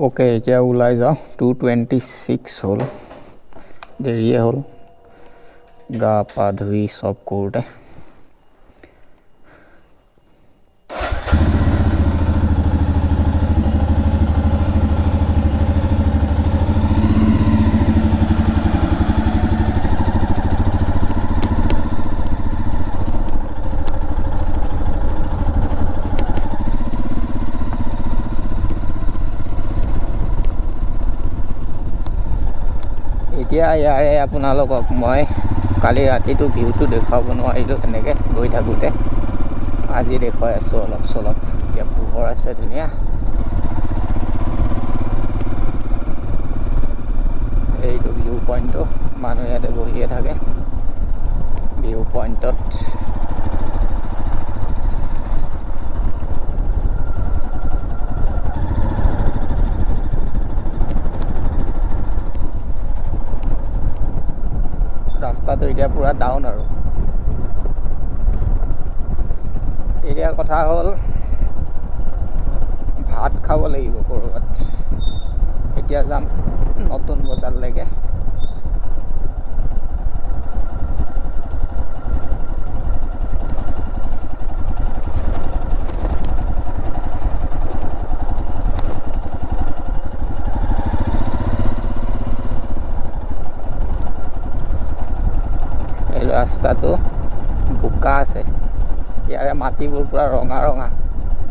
Okay এতিয়া ওলাই যাওঁ 2:26 হ'ল দেৰিয়ে হ'ল গা পা ধুই চব কৰোঁতে এতিয়া ইয়াৰে আপোনালোকক মই কালি ৰাতিটো ভিউটো দেখুৱাব নোৱাৰিলোঁ তেনেকৈ গৈ থাকোঁতে আজি দেখুৱাই আছোঁ অলপ চলপ এতিয়া পোহৰ আছে ধুনীয়া এইটো ভিউ পইণ্টটো মানুহ ইয়াতে বহিয়ে থাকে ভিউ পইণ্টত ৰাস্তাটো এতিয়া পুৰা ডাউন আৰু এতিয়া কথা হ'ল ভাত খাব লাগিব ক'ৰবাত এতিয়া যাম নতুন বজাৰলৈকে ৰাস্তাটো বোকা আছে ইয়াৰে মাটিবোৰ পুৰা ৰঙা ৰঙা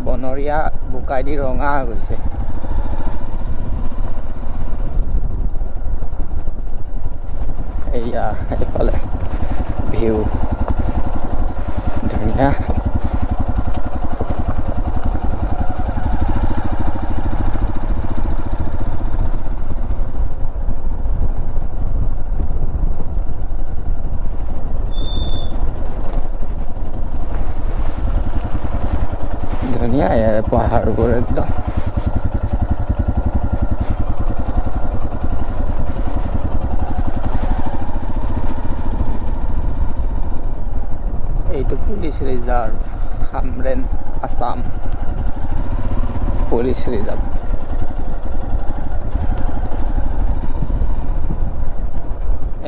বনৰীয়া বোকাই দি ৰঙা হৈ গৈছে এয়া এইফালে ভিউ ধুনীয়া ধুনীয়া ইয়াৰে পাহাৰবোৰ একদম এইটো police reserve Hamren Assam police reserve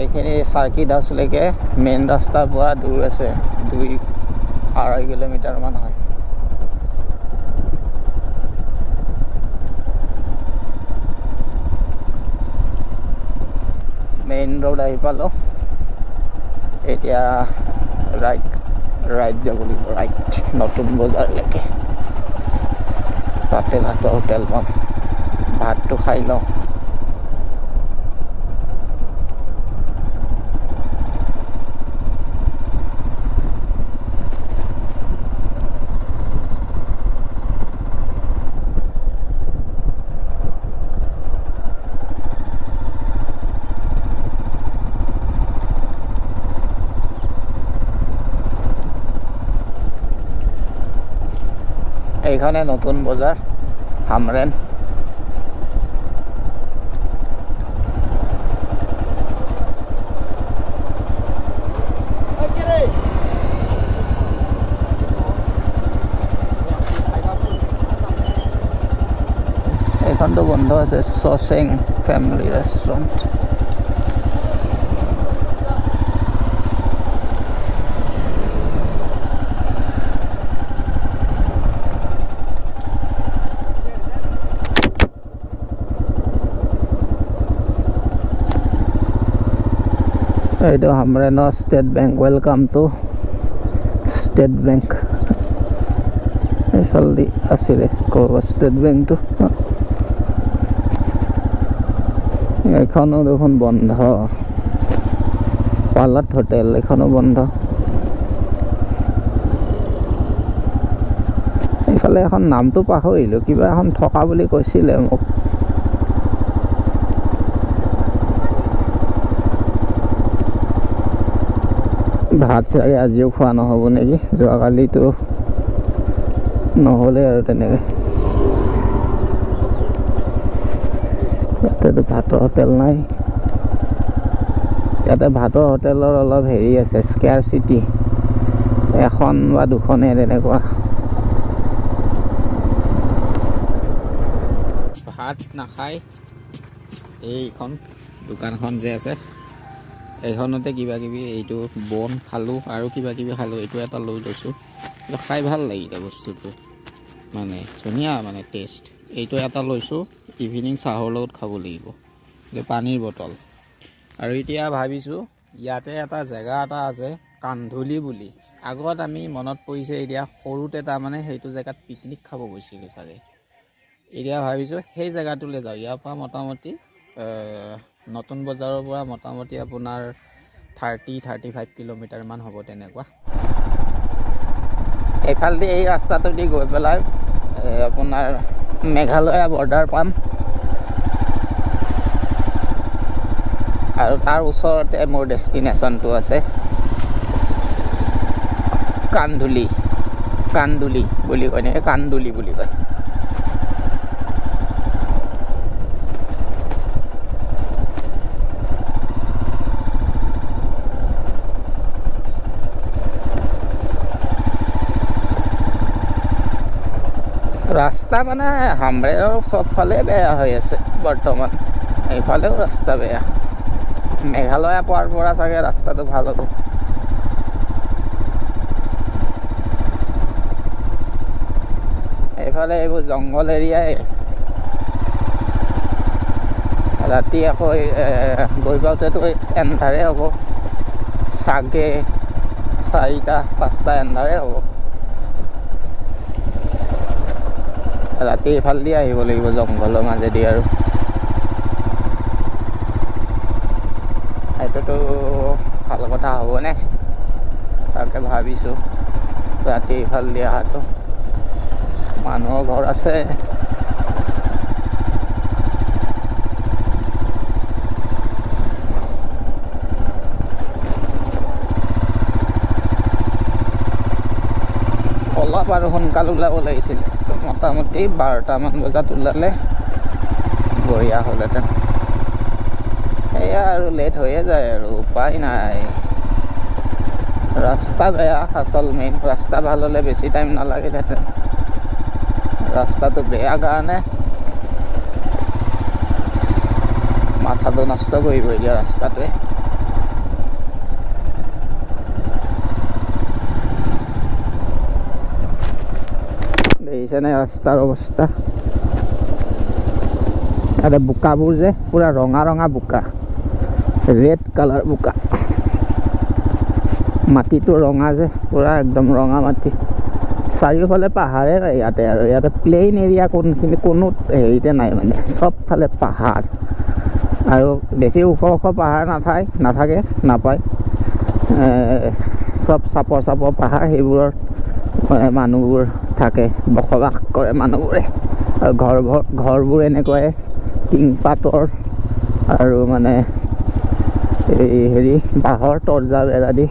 এইখিনি চাৰ্কিট হাউচলৈকে মেইন ৰাস্তাৰ পৰা দূৰ আছে 2-2.5 কিলোমিটাৰমান হয় মেইন ৰোড আহি পালোঁ এতিয়া ৰাইট যাব লাগিব ৰাইট নতুন বজাৰলৈকে তাতে ভাতৰ হোটেল পাম ভাতটো খাই লওঁ এইখানে নতুন বজাৰ হামৰেন এইখনটো বন্ধ আছে সচেং ফ্যামিলি ৰেস্টুৰেন্ট এইটো হামৰেনৰ state bank welcome to state bank এইফালেদি আছিলে ক'ৰবাত ষ্টেট বেংকটো এইখনো দেখোন বন্ধ পালাত হোটেল এইখনো বন্ধ এইফালে এখন নামটো পাহৰিলোঁ কিবা এখন থকা বুলি কৈছিলে মোক ভাত চাগে আজিও খোৱা নহ'ব নেকি যোৱাকালিতো নহ'লে আৰু তেনেকৈ ইয়াতেতো ভাতৰ হোটেল নাই ইয়াতে ভাতৰ হোটেলৰ অলপ হেৰি আছে স্কেয়াৰ চিটি এখন বা দুখনে তেনেকুৱা ভাত নাখায় এইখন দোকানখন যে আছে এইখনতে কিবা কিবি এইটো বন খালোঁ আৰু কিবা কিবি খালোঁ। এইটো এটা লৈ লৈছোঁ, খাই ভাল লাগিলে বস্তুটো, মানে ধুনীয়া মানে টেষ্ট। এইটো এটা লৈছোঁ, ইভিনিং চাহৰ লগত খাব লাগিব। পানীৰ বটল। আৰু এতিয়া ভাবিছোঁ ইয়াতে এটা জেগা এটা আছে কান্ধুলি বুলি। আগত আমি মনত পৰিছে এতিয়া সৰুতে তাৰমানে সেইটো জেগাত পিকনিক খাব গৈছিলোঁ চাগে। এতিয়া ভাবিছোঁ সেই জেগাটোলৈ যাওঁ। ইয়াৰ পৰা মোটামুটি নতুন বজাৰৰ পৰা মোটামুটি আপোনাৰ 30-35 কিলোমিটাৰমান হ'ব তেনেকুৱা। এইফালেদি এই ৰাস্তাটো দি গৈ পেলাই আপোনাৰ মেঘালয়া বৰ্ডাৰ পাম। আৰু তাৰ ওচৰতে মোৰ ডেষ্টিনেশ্যনটো আছে কান্ধুলি। কান্দুলি বুলি কয় নেকি, কান্দুলি বুলি কয়। ৰাস্তা মানে হামৰেৰ চবফালে বেয়া হৈ আছে বৰ্তমান। এইফালেও ৰাস্তা বেয়া। মেঘালয়া পোৱাৰ পৰা চাগে ৰাস্তাটো ভাল হ'ব। এইফালে এইবোৰ জংঘল এৰিয়াই। ৰাতি আকৌ গৈ পাওঁতেতো এন্ধাৰে হ'ব চাগে, 4-5টা এন্ধাৰে হ'ব। ৰাতি এইফালেদি আহিব লাগিব জংঘলৰ মাজেদি। আৰু এইটোতো ভাল কথা হ'বনে, তাকে ভাবিছোঁ ৰাতি এইফালেদি অহাটো। মানুহৰ ঘৰ আছে। অলপ আৰু সোনকাল ওলাব লাগিছিল, মোটামুটি 12টামান বজাত ওলালে বঢ়িয়া হ'লহেঁতেন। সেয়া আৰু লেট হৈয়ে যায় আৰু উপায় নাই। ৰাস্তা বেয়া, আচল মেইন ৰাস্তা ভাল হ'লে বেছি টাইম নালাগিলহেঁতেন। ৰাস্তাটো বেয়া কাৰণে মাথাটো নষ্ট কৰিব এতিয়া ৰাস্তাটোৱে। দেখিছেনে ৰাস্তাৰ অৱস্থা? ইয়াতে বোকাবোৰ যে পুৰা ৰঙা ৰঙা বোকা, ৰেড কালাৰ বোকা। মাটিটো ৰঙা যে, পুৰা একদম ৰঙা মাটি। চাৰিওফালে পাহাৰে ইয়াতে। আৰু ইয়াতে প্লেইন এৰিয়া কোনখিনি কোনো হেৰিতে নাই, মানে চবফালে পাহাৰ। আৰু বেছি ওখ ওখ পাহাৰ নাথাকে, নাপায়। চব চাপৰ চাপৰ পাহাৰ, সেইবোৰৰ মানুহবোৰ থাকে, বসবাস কৰে মানুহবোৰে। আৰু ঘৰবোৰ এনেকুৱাই টিংপাতৰ আৰু মানে এই বাঁহৰ তৰ্জা বেৰা দি।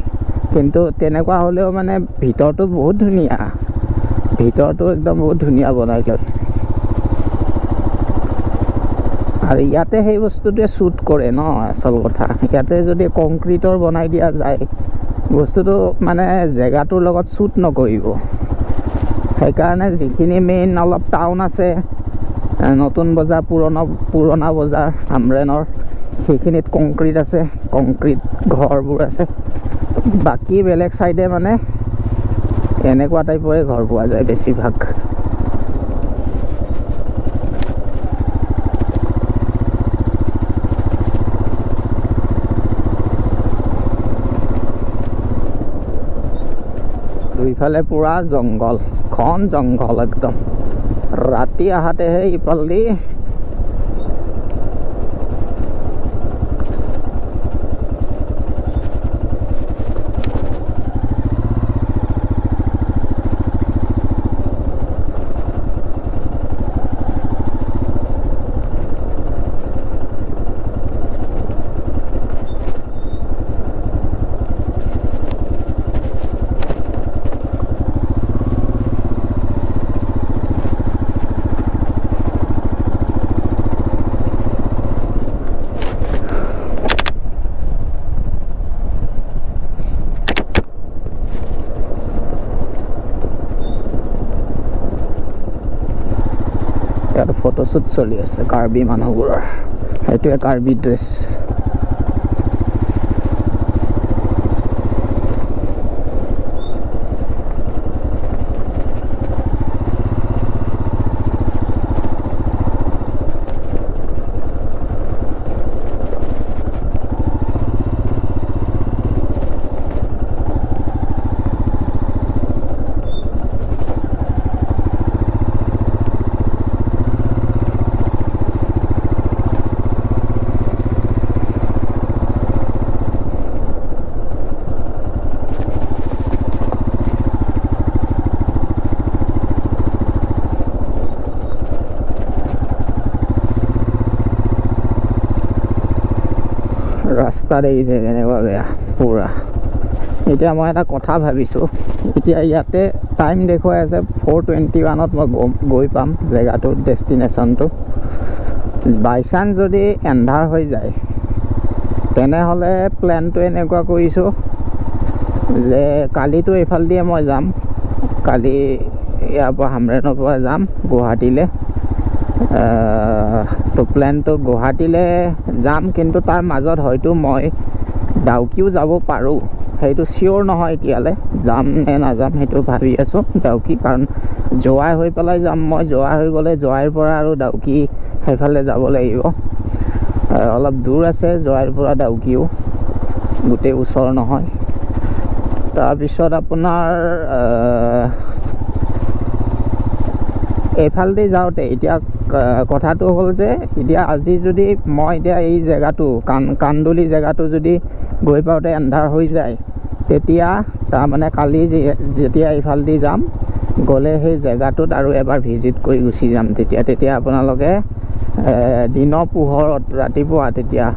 কিন্তু তেনেকুৱা হ'লেও মানে ভিতৰটো বহুত ধুনীয়া, ভিতৰটো একদম বহুত ধুনীয়া বনাই লয়। আৰু ইয়াতে সেই বস্তুটোৱে শ্বুট কৰে ন, আচল কথা। ইয়াতে যদি কংক্ৰিটৰ বনাই দিয়া যায়, বস্তুটো মানে জেগাটোৰ লগত শ্বুট নকৰিব। সেইকাৰণে যিখিনি মেইন অলপ টাউন আছে, নতুন বজাৰ, পুৰণা বজাৰ হামৰেনৰ, সেইখিনিত কংক্ৰিট আছে, কংক্ৰিট ঘৰবোৰ আছে। বাকী বেলেগ চাইডে মানে এনেকুৱা টাইপৰে ঘৰ পোৱা যায় বেছিভাগ। দুইফালে পুৰা জংঘল, ঘন জংঘল একদম। ৰাতি আহাতেহে ইফালেদি ইয়াত ফটোশ্বুট চলি আছে কাৰ্বি মানুহবোৰৰ সেইটোৱে কাৰ্বি ড্ৰেছ ৰাস্তা দেখিছে কেনেকুৱা বেয়া পুৰা এতিয়া মই এটা কথা ভাবিছোঁ এতিয়া ইয়াতে টাইম দেখুৱাই আছে 4:21 মই গৈ পাম জেগাটো ডেষ্টিনেশ্যনটো বাই চান্স যদি এন্ধাৰ হৈ যায় তেনেহ'লে প্লেনটো এনেকুৱা কৰিছোঁ যে কালিতো এইফালেদিয়ে মই যাম কালি ইয়াৰ পৰা হামৰেনৰ পৰা যাম গুৱাহাটীলৈ তো প্লেনটো গুৱাহাটীলৈ যাম কিন্তু তাৰ মাজত হয়তো মই ডাউকিও যাব পাৰোঁ সেইটো চিয়'ৰ নহয় এতিয়ালৈ যাম নে নাযাম সেইটো ভাবি আছোঁ ডাউকি কাৰণ জোৱাই হৈ পেলাই যাম মই জোৱাই হৈ গ'লে জোৱাইৰ পৰা আৰু ডাউকি সেইফালে যাব লাগিব অলপ দূৰ আছে জোৱাইৰ পৰা ডাউকিও গোটেই ওচৰ নহয় তাৰপিছত আপোনাৰ এইফালেদি যাওঁতে এতিয়া কথাটো হ'ল যে এতিয়া আজি যদি মই এতিয়া এই জেগাটো কান্দুলি জেগাটো যদি গৈ পাওঁতে এন্ধাৰ হৈ যায় তেতিয়া তাৰমানে কালি যেতিয়া এইফালেদি যাম গ'লে সেই জেগাটোত আৰু এবাৰ ভিজিট কৰি গুচি যাম তেতিয়া আপোনালোকে দিনৰ পোহৰত ৰাতিপুৱা তেতিয়া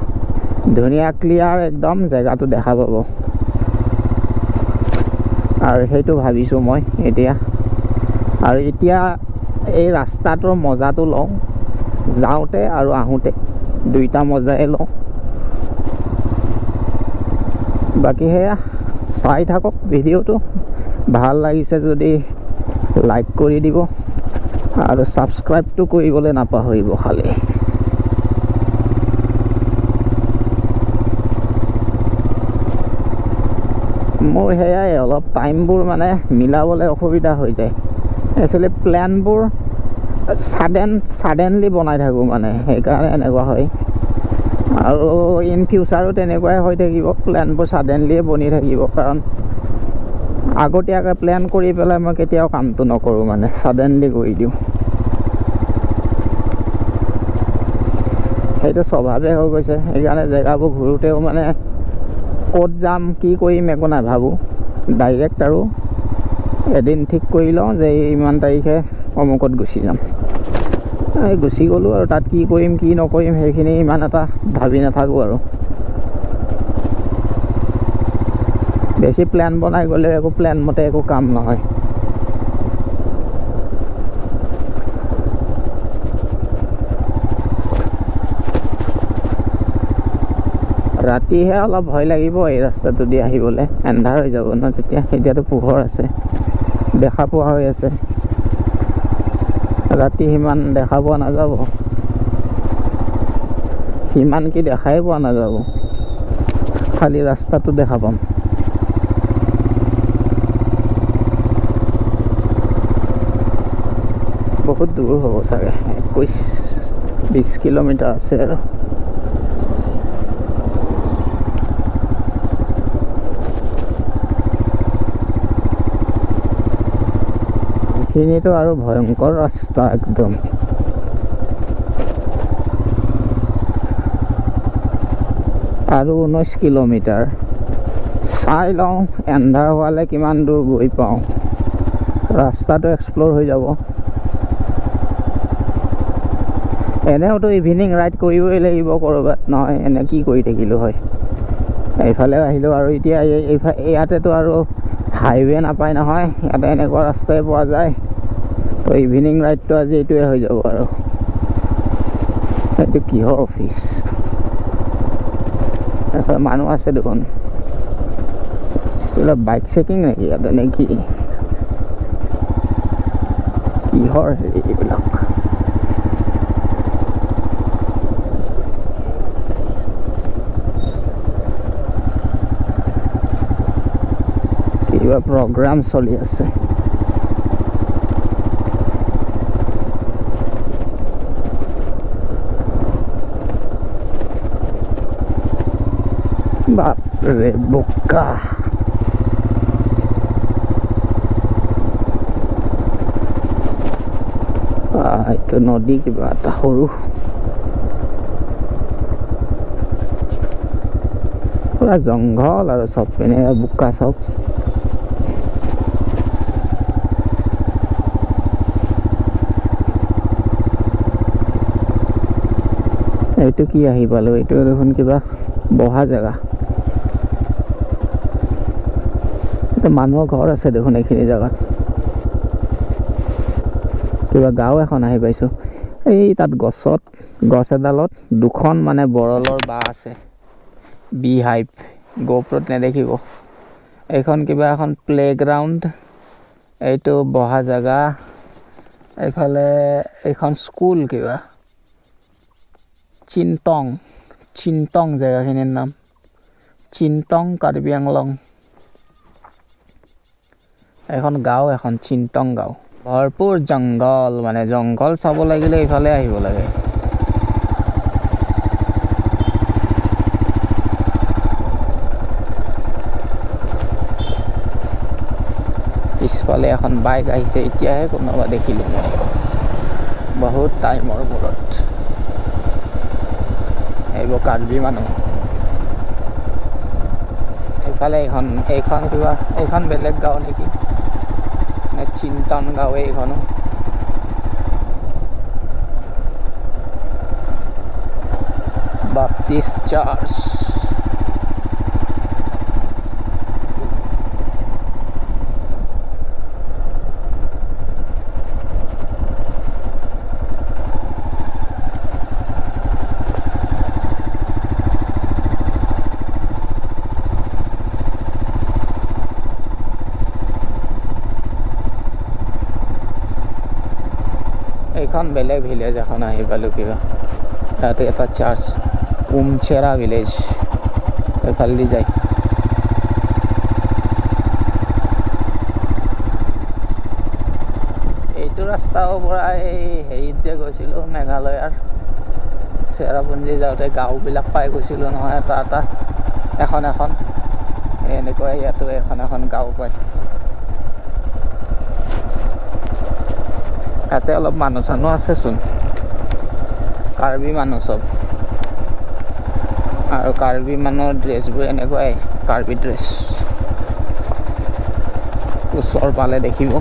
ধুনীয়া ক্লিয়াৰ একদম জেগাটো দেখা পাব আৰু সেইটো ভাবিছোঁ মই এতিয়া আৰু এতিয়া এই ৰাস্তাটোৰ মজাটো লওঁ যাওঁতে আৰু আহোঁতে দুইটা মজাই লওঁ বাকী সেয়া চাই থাকক ভিডিঅ'টো ভাল লাগিছে যদি লাইক কৰি দিব আৰু ছাবস্ক্ৰাইবটো কৰিবলৈ নাপাহৰিব খালি মোৰ সেয়াই অলপ টাইমবোৰ মানে মিলাবলৈ অসুবিধা হৈ যায় একচুৱেলি প্লেনবোৰ ছাডেনলি বনাই থাকোঁ মানে সেইকাৰণে এনেকুৱা হয় আৰু ইন ফিউচাৰো তেনেকুৱাই হৈ থাকিব প্লেনবোৰ ছাডেনলিয়ে বনি থাকিব কাৰণ আগতীয়াকৈ প্লেন কৰি পেলাই মই কেতিয়াও কামটো নকৰোঁ মানে ছাডেনলি কৰি দিওঁ সেইটো স্বভাৱে হৈ গৈছে সেইকাৰণে জেগাবোৰ ঘূৰোঁতেও মানে ক'ত যাম কি কৰিম একো নাভাবোঁ ডাইৰেক্ট আৰু এদিন ঠিক কৰি লওঁ যে ইমান তাৰিখে অমুকত গুচি যাম এই গুচি গ'লোঁ আৰু তাত কি কৰিম কি নকৰিম সেইখিনি ইমান এটা ভাবি নাথাকোঁ আৰু বেছি প্লেন বনাই গ'লেও একো প্লেন মতে একো কাম নহয় ৰাতিহে অলপ ভয় লাগিব এই ৰাস্তাটো দি আহিবলৈ এন্ধাৰ হৈ যাব ন তেতিয়া এতিয়াতো পোহৰ আছে দেখা পোৱা হৈ আছে ৰাতি সিমান দেখা পোৱা নাযাব সিমান কি দেখাই পোৱা নাযাব খালি ৰাস্তাটো দেখা পাম বহুত দূৰ হ'ব চাগে 21-20 কিলোমিটাৰ আছে আৰু এইখিনিতো আৰু ভয়ংকৰ ৰাস্তা একদম আৰু 19 কিলোমিটাৰ চাই লওঁ এন্ধাৰ হোৱালে কিমান দূৰ গৈ পাওঁ ৰাস্তাটো এক্সপ্ল'ৰ হৈ যাব এনেওতো ইভিনিং ৰাইড কৰিবই লাগিব ক'ৰবাত নহয় এনে কি কৰি থাকিলোঁ হয় এইফালে আহিলোঁ আৰু এতিয়া ইয়াতেতো আৰু হাইৱে নাপায় নহয় ইয়াতে এনেকুৱা ৰাস্তাই পোৱা যায় তো ইভিনিং ৰাইডটো আজি এইটোৱে হৈ যাব আৰু এইটো কিহৰ অফিচ মানুহ আছে দেখোন এইবিলাক বাইক চেকিং নেকি ইয়াতে নে কি কিহৰ হেৰি এইবিলাক কিবা প্ৰগ্ৰাম চলি আছে বাপৰে বোকা এইটো নদী কিবা এটা সৰু পুৰা জংঘল আৰু চব পিনে বোকা চব এইটো কি আহি পালো এইটো দেখোন কিবা বহা জেগা এটা মানুহৰ ঘৰ আছে দেখোন এইখিনি জেগাত কিবা গাঁও এখন আহি পাইছো এই তাত গছ এডালত দুখন মানে বৰলৰ বাঁহ আছে বি হাইভ গোপ্ৰত নেদেখিব এইখন কিবা এখন প্লেগ্ৰাউণ্ড এইটো বহা জেগা এইফালে এইখন স্কুল কিবা চিনটং জেগাখিনিৰ নাম চিনটং কাৰ্বি আংলং এখন গাঁও এখন চিনটং গাঁও ভৰপূৰ জংঘল মানে জংঘল চাব লাগিলে এইফালে আহিব লাগে পিছফালে এখন বাইক আহিছে এতিয়াহে কোনোবা দেখিলোঁ মই বহুত টাইমৰ মূৰত এইবোৰ কাৰ্বি মানুহ এইফালে এইখন কিবা এইখন বেলেগ গাঁও নেকি নে চিনটন গাঁও এইখনো বাপ্টিষ্ট চাৰ্চ এইখন বেলেগ ভিলেজ এখন আহি পালোঁ কিবা তাতে এটা চাৰ্চ উমচেৰা ভিলেজ এইফালেদি যায় এইটো ৰাস্তাৰ পৰা এই হেৰিত যে গৈছিলোঁ মেঘালয়ৰ চেৰাপুঞ্জী যাওঁতে গাঁওবিলাক পাই গৈছিলোঁ নহয় এটা এখন এনেকুৱা ইয়াতো এখন গাঁও পায় তাতে অলপ মানুহ চানুহ আছেচোন কাৰ্বি মানুহ চব আৰু কাৰ্বি মানুহৰ ড্ৰেছবোৰ এনেকুৱাই কাৰ্বি ড্ৰেছ ওচৰ পালে দেখিব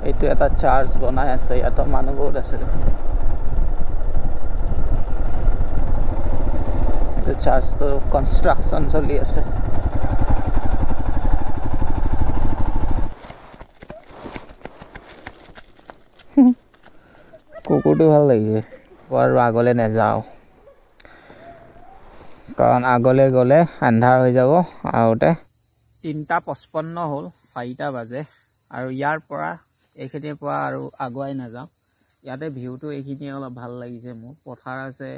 এইটো এটা চাৰ্চ বনাই আছে ইয়াতো মানুহ বহুত আছে এইটো চাৰ্চটোৰ কনষ্ট্ৰাকশ্যন চলি আছে কুকুৰটো ভাল লাগিছে আৰু আগলৈ নাযাওঁ কাৰণ আগলৈ গ'লে আন্ধাৰ হৈ যাব আহোঁতে 3:55 হ'ল 4টা বাজে আৰু ইয়াৰ পৰা এইখিনিৰ পৰা আৰু আগুৱাই নাযাওঁ ইয়াতে ভিউটো এইখিনিয়ে অলপ ভাল লাগিছে মোৰ পথাৰ আছে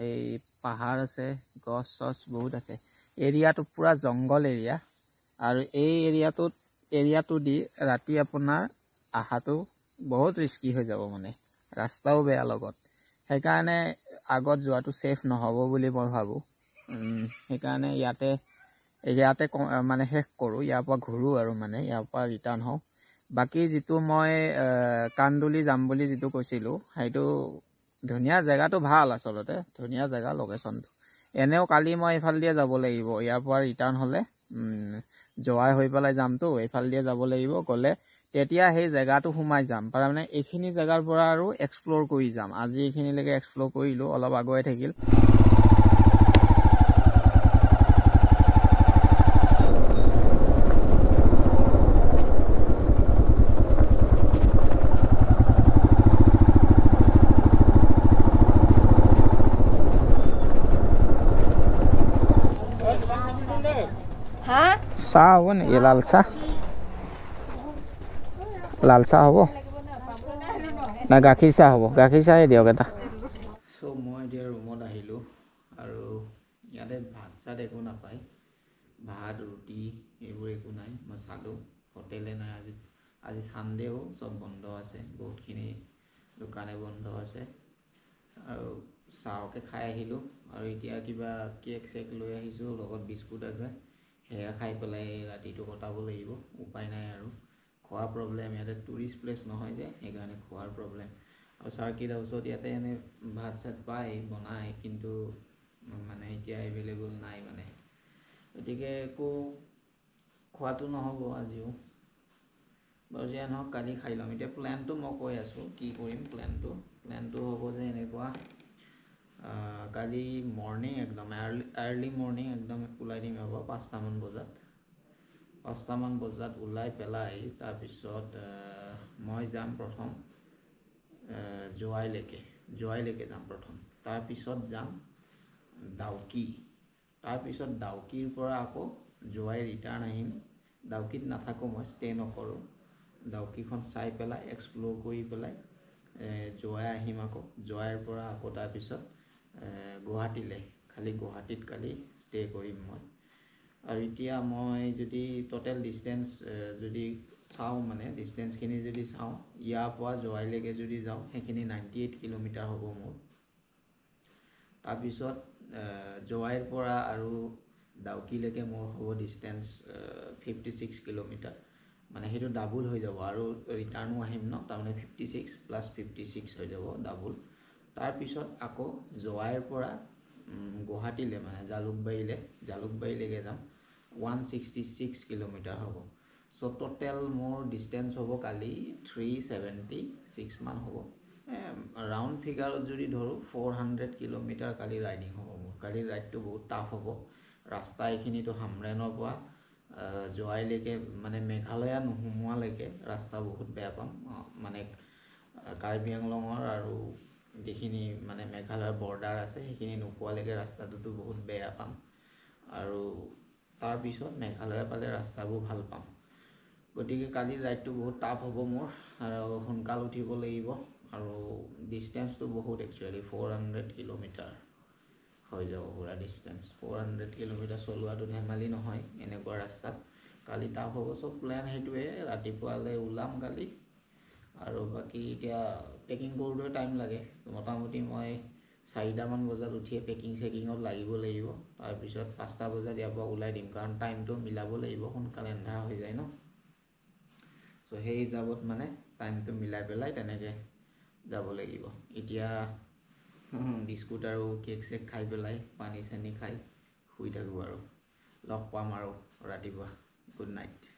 এই পাহাৰ আছে গছ চছ বহুত আছে এৰিয়াটো পুৰা জংঘল এৰিয়া আৰু এই এৰিয়াটো দি ৰাতি আপোনাৰ আহাটো বহুত ৰিস্কি হৈ যাব মানে ৰাস্তাও বেয়া লগত সেইকাৰণে আগত যোৱাটো সেফ নহ'ব বুলি মই ভাবোঁ সেইকাৰণে ইয়াতে মানে শেষ কৰোঁ ইয়াৰ পৰা ঘূৰোঁ আৰু মানে ইয়াৰ পৰা ৰিটাৰ্ণ হওঁ বাকী যিটো মই কান্দুলি যাম বুলি যিটো কৈছিলোঁ সেইটো ধুনীয়া জেগাটো ভাল আচলতে ধুনীয়া জেগা লোকেশ্যনটো এনেও কালি মই এইফাল দিয়ে যাব লাগিব ইয়াৰ পৰা ৰিটাৰ্ণ হ'লে জোৱাই হৈ পেলাই যামতো এইফাল দিয়ে যাব লাগিব গ'লে তেতিয়া সেই জেগাটো সোমাই যাম মানে এইখিনি জেগাৰ পৰা আৰু এক্সপ্ল'ৰ কৰি যাম আজি এইখিনিলৈকে এক্সপ্ল'ৰ কৰিলোঁ অলপ আগুৱাই থাকিল চাহ হ'ব নেকি লাল চাহ হ'ব না গাখীৰ চাহ হ'ব গাখীৰ চাহে দিয়ক এটা চ' মই এতিয়া ৰুমত আহিলোঁ আৰু ইয়াতে ভাত চাত একো নাপায়, ভাত ৰুটি এইবোৰ একো নাই। মই চালোঁ হোটেলে নাই আজি, আজি ছানডেও চব বন্ধ আছে, বহুতখিনি দোকানে বন্ধ আছে। আৰু চাহকে খাই আহিলোঁ, আৰু এতিয়া কিবা কেক চেক লৈ আহিছোঁ, লগত বিস্কুট আছে, সেয়া খাই পেলাই ৰাতিটো কটাব লাগিব। উপায় নাই আৰু, খোৱা প্ৰব্লেম, ইয়াতে টুৰিষ্ট প্লেচ নহয় যে, সেইকাৰণে খোৱাৰ প্ৰব্লেম। আৰু চাৰ্কিট হাউচত ইয়াতে এনেই ভাত চাত পায় বনায়, কিন্তু মানে এতিয়া এভেইলেবল নাই মানে, গতিকে একো খোৱাটো নহ'ব আজিও। বাৰু যিয়ে নহওক কালি খাই ল'ম। এতিয়া প্লেনটো মই কৈ আছোঁ কি কৰিম। প্লেনটো হ'ব যে এনেকুৱা, কালি মৰ্ণিং একদম আৰ্লি মৰ্ণিং একদম ওলাই দিম হ'ব 5টামান বজাত। 5টামান বজাত ওলাই পেলাই তাৰপিছত মই যাম প্ৰথম জোৱাইলৈকে যাম প্ৰথম, তাৰপিছত যাম ডাউকি, তাৰপিছত ডাউকিৰ পৰা আকৌ জোৱাই ৰিটাৰ্ণ আহিম। ডাউকিত নাথাকোঁ, মই ষ্টে নকৰোঁ। ডাউকিখন চাই পেলাই এক্সপ্ল'ৰ কৰি পেলাই জোৱাই আহিম আকৌ। জোৱাইৰ পৰা আকৌ তাৰপিছত গুৱাহাটীলৈ, খালি গুৱাহাটীত কালি ষ্টে কৰিম মই। আৰু এতিয়া মই যদি টোটেল ডিষ্টেঞ্চ যদি চাওঁ, মানে ডিষ্টেঞ্চখিনি যদি চাওঁ, ইয়াৰ পৰা জোৱাইলৈকে যদি যাওঁ সেইখিনি 98 কিলোমিটাৰ হ'ব মোৰ। তাৰপিছত জোৱাইৰ পৰা আৰু ডাউকিলৈকে মোৰ হ'ব ডিষ্টেঞ্চ 56 কিলোমিটাৰ, মানে সেইটো ডাবুল হৈ যাব। আৰু ৰিটাৰ্ণো আহিম ন, তাৰমানে 56 + 56 হৈ যাব ডাবুল। তাৰপিছত আকৌ জোৱাইৰ পৰা গুৱাহাটীলৈ, মানে জালুকবাৰীলৈকে যাম, 166 কিলোমিটাৰ হ'ব। চ' টোটেল মোৰ ডিষ্টেঞ্চ হ'ব কালি 376 মান হ'ব। ৰাউণ্ড ফিগাৰত যদি ধৰোঁ 400 কিলোমিটাৰ কালি ৰাইডিং হ'ব মোৰ। কালিৰ ৰাইডটো বহুত টাফ হ'ব। ৰাস্তা এইখিনিতো হামৰেনৰ পৰা জোৱাইলৈকে, মানে মেঘালয়া নোসোমোৱালৈকে ৰাস্তা বহুত বেয়া পাম। মানে কাৰ্বি আংলঙৰ আৰু যিখিনি মানে মেঘালয়ৰ বৰ্ডাৰ আছে সেইখিনি নোপোৱালৈকে ৰাস্তাটোতো বহুত বেয়া পাম। আৰু তাৰপিছত মেঘালয় পালে ৰাস্তাবোৰ ভাল পাম। গতিকে কালিৰ ৰাইডটো বহুত টাফ হ'ব মোৰ, আৰু সোনকাল উঠিব লাগিব। আৰু ডিষ্টেঞ্চটো বহুত, একচুৱেলি 400 কিলোমিটাৰ হৈ যাব পুৰা ডিষ্টেঞ্চ। 400 কিলোমিটাৰ চলোৱাটো ধেমালি নহয় এনেকুৱা ৰাস্তাত। কালি টাফ হ'ব। চব প্লেন সেইটোৱে, ৰাতিপুৱালৈ ওলাম কালি। আৰু বাকী এতিয়া পেকিং কৰোঁতে টাইম লাগে, মোটামুটি মই 4টামান বজাত উঠিয়ে চেকিঙত লাগিব। তাৰপিছত 5টা বজাত ইয়াৰ পৰা ওলাই দিম, কাৰণ টাইমটো মিলাব লাগিব, সোনকালে এন্ধাৰ হৈ যায় ন। চ' সেই হিচাপত মানে টাইমটো মিলাই পেলাই তেনেকৈ যাব লাগিব। এতিয়া বিস্কুট আৰু কেক চেক খাই পেলাই পানী চানী খাই শুই থাকোঁ আৰু। লগ পাম আৰু ৰাতিপুৱা। Good night.